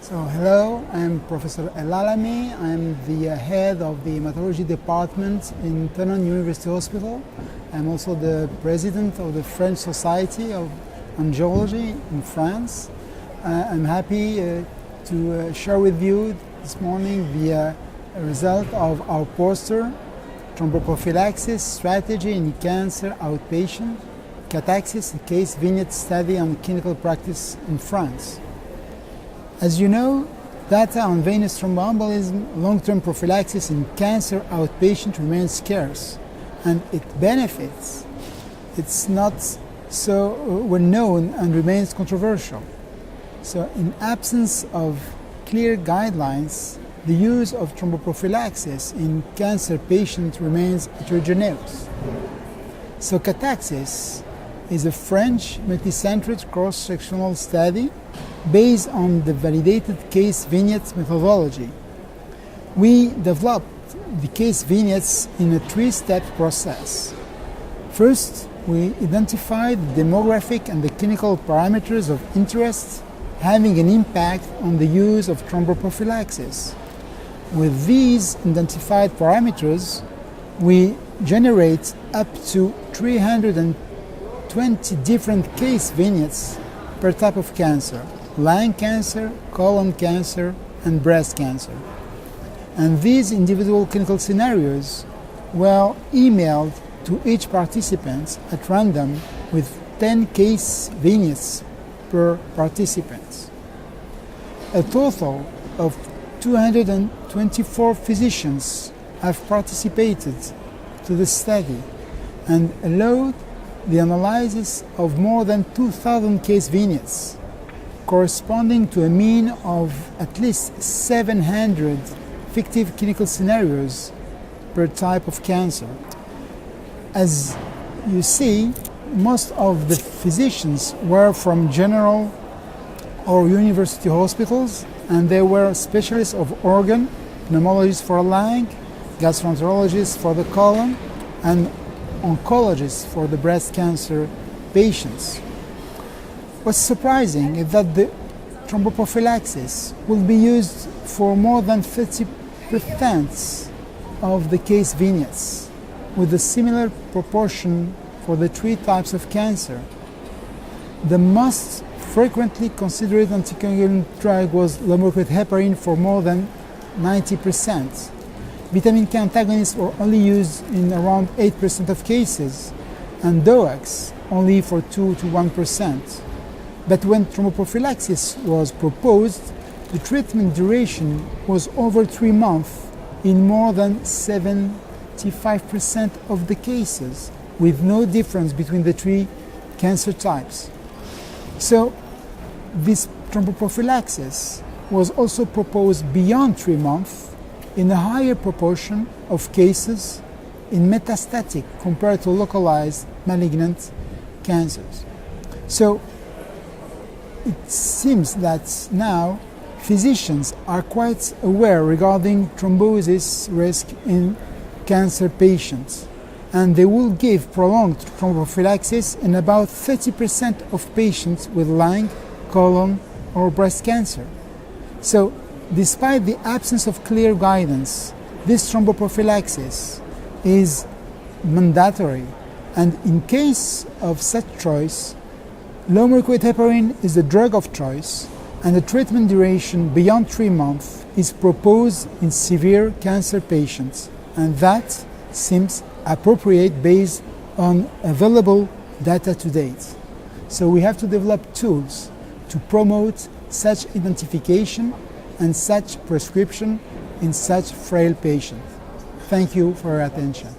So hello, I'm Professor Elalamy. I'm the head of the hematology department in Tenon University Hospital. I'm also the president of the French Society of Angiology in France. I'm happy to share with you this morning the result of our poster, Thromboprophylaxis Strategy in Cancer Outpatient, Cataxis, a Case-Vignette study on clinical practice in France. As you know, data on venous thromboembolism long-term prophylaxis in cancer outpatient remains scarce, and it benefits. It's not so well known and remains controversial. So in absence of clear guidelines, the use of thromboprophylaxis in cancer patients remains heterogeneous. So Cataxis is a French multi-centered cross-sectional study based on the validated Case-Vignette methodology. We developed the Case-Vignettes in a three-step process. First, we identified the demographic and the clinical parameters of interest having an impact on the use of thromboprophylaxis. With these identified parameters, we generate up to 320 different Case-Vignettes per type of cancer: lung cancer, colon cancer, and breast cancer. And these individual clinical scenarios were emailed to each participant at random with 10 Case-Vignettes per participant. A total of 224 physicians have participated to the study and allowed the analysis of more than 2,000 Case-Vignettes, corresponding to a mean of at least 700 fictive clinical scenarios per type of cancer. As you see, most of the physicians were from general or university hospitals, and they were specialists of organ, pneumologists for lung, gastroenterologists for the colon, and oncologists for the breast cancer patients. What's surprising is that the thromboprophylaxis will be used for more than 50% of the Case-Vignettes, with a similar proportion for the three types of cancer. The most frequently considered anticoagulant drug was low-mercury heparin for more than 90%. Vitamin K antagonists were only used in around 8% of cases, and DOACs only for 2 to 1%. But when thromboprophylaxis was proposed, the treatment duration was over 3 months in more than 75% of the cases, with no difference between the three cancer types. So this thromboprophylaxis was also proposed beyond 3 months in a higher proportion of cases in metastatic compared to localized malignant cancers. So it seems that now physicians are quite aware regarding thrombosis risk in cancer patients, and they will give prolonged thromboprophylaxis in about 30% of patients with lung, colon, or breast cancer. So, despite the absence of clear guidance, this thromboprophylaxis is mandatory, and in case of such choice, low-mercury heparin is the drug of choice, and the treatment duration beyond 3 months is proposed in severe cancer patients, and that seems appropriate based on available data to date. So we have to develop tools to promote such identification and such prescription in such frail patients. Thank you for your attention.